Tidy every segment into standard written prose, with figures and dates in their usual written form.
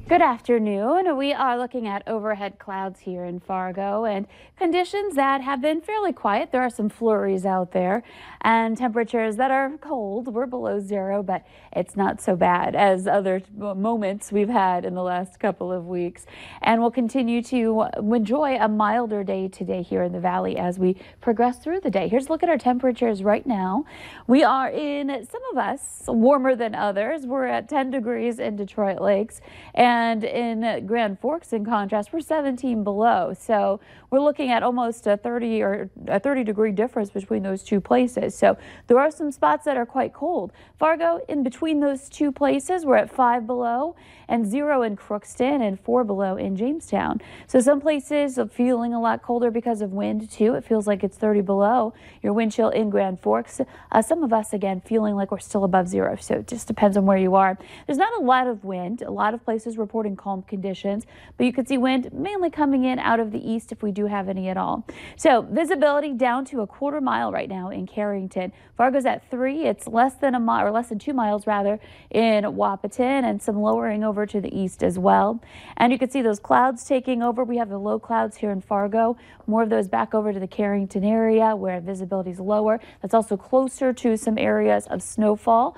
Good afternoon. We are looking at overhead clouds here in Fargo and conditions that have been fairly quiet. There are some flurries out there and temperatures that are cold. We're below zero, but it's not so bad as other moments we've had in the last couple of weeks. And we'll continue to enjoy a milder day today here in the valley as we progress through the day. Here's a look at our temperatures right now. We are in, some of us, warmer than others. We're at 10 degrees in Detroit Lakes. And in Grand Forks, in contrast, we're 17 below. So we're looking at almost a 30-degree difference between those two places. So there are some spots that are quite cold. Fargo, in between those two places, we're at 5 below and 0 in Crookston and 4 below in Jamestown. So some places are feeling a lot colder because of wind too. It feels like it's 30 below. Your wind chill in Grand Forks. Some of us, again, feeling like we're still above zero. So it just depends on where you are. There's not a lot of wind. A lot of places reporting calm conditions, but you could see wind mainly coming in out of the east if we do have any at all. So visibility down to a quarter mile right now in Carrington. Fargo's at 3. It's less than a mile, or less than 2 miles rather, in Wahpeton, and some lowering over to the east as well. And you can see those clouds taking over. We have the low clouds here in Fargo. More of those back over to the Carrington area where visibility is lower. That's also closer to some areas of snowfall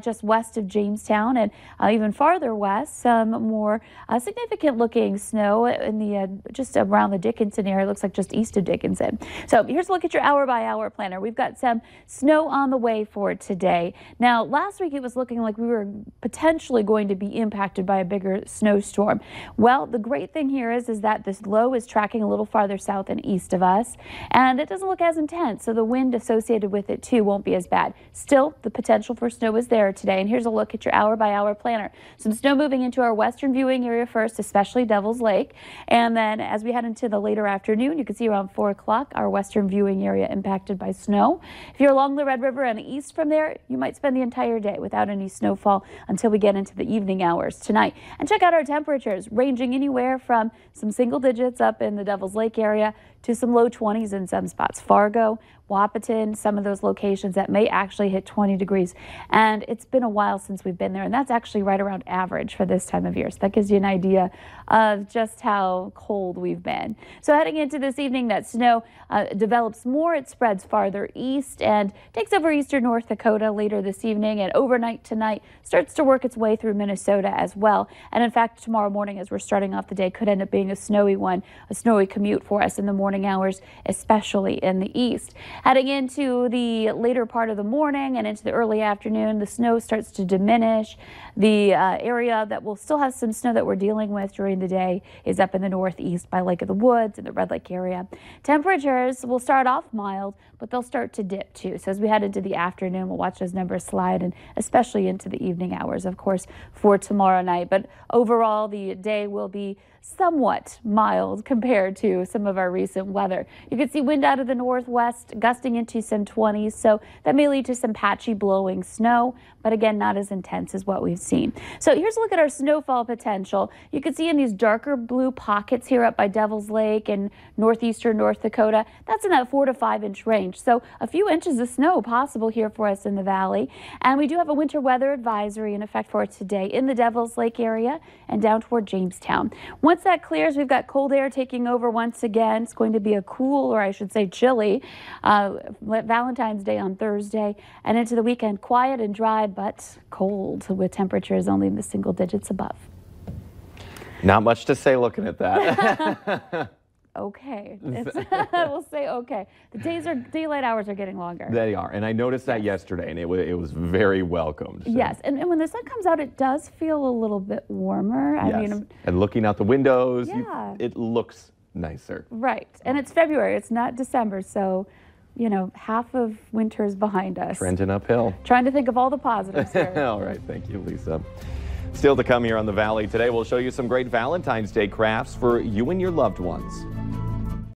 just west of Jamestown, and even farther west, some more significant looking snow in the just around the Dickinson area. It looks like just east of Dickinson. So here's a look at your hour by hour planner. We've got some snow on the way for today. Now, last week it was looking like we were potentially going to be impacted by a bigger snowstorm. Well, the great thing here is that this low is tracking a little farther south and east of us, and it doesn't look as intense, so the wind associated with it too won't be as bad. Still, the potential for snow is there today, and here's a look at your hour by hour planner. Some snow moving into our western viewing area first, especially Devil's Lake, and then as we head into the later afternoon, you can see around 4 o'clock our western viewing area impacted by snow. If you're along the Red River and east from there, you might spend the entire day without any snowfall until we get into the evening hours tonight. And check out our temperatures ranging anywhere from some single digits up in the Devil's Lake area to some low 20s in some spots. Fargo, Wahpeton, some of those locations that may actually hit 20 degrees. And it's been a while since we've been there, and that's actually right around average for this time of year. So that gives you an idea of just how cold we've been. So heading into this evening, that snow develops more. It spreads farther east and takes over eastern North Dakota later this evening, and overnight tonight starts to work its way through Minnesota as well. And in fact, tomorrow morning, as we're starting off the day, could end up being a snowy one, a snowy commute for us in the morning hours, especially in the east. Heading into the later part of the morning and into the early afternoon, the snow starts to diminish. The area that will still have some snow that we're dealing with during the day is up in the northeast by Lake of the Woods and the Red Lake area. Temperatures will start off mild, but they'll start to dip too. So as we head into the afternoon, we'll watch those numbers slide, and especially into the evening hours, of course, for tomorrow night. But overall, the day will be somewhat mild compared to some of our recent weather. You can see wind out of the northwest gusting into some 20s, so that may lead to some patchy blowing snow, but again, not as intense as what we've seen. So here's a look at our snowfall potential. You can see in these darker blue pockets here up by Devil's Lake and northeastern North Dakota, that's in that 4 to 5 inch range. So a few inches of snow possible here for us in the valley. And we do have a winter weather advisory in effect for today in the Devil's Lake area and down toward Jamestown. Once that clears, we've got cold air taking over once again. It's going to be a cool, or I should say chilly, Valentine's Day on Thursday, and into the weekend, quiet and dry, but cold, with temperatures only in the single digits above. Not much to say looking at that. Okay. We'll say okay. The daylight hours are getting longer. They are, and I noticed that yesterday, and it was very welcomed. So. Yes, and when the sun comes out, it does feel a little bit warmer. Yes. I mean, and looking out the windows, yeah. It looks nicer. Right, and it's February. It's not December, so you know, half of winter is behind us. Trending uphill. Trying to think of all the positives here. All right, thank you, Lisa. Still to come here on the Valley today, we'll show you some great Valentine's Day crafts for you and your loved ones.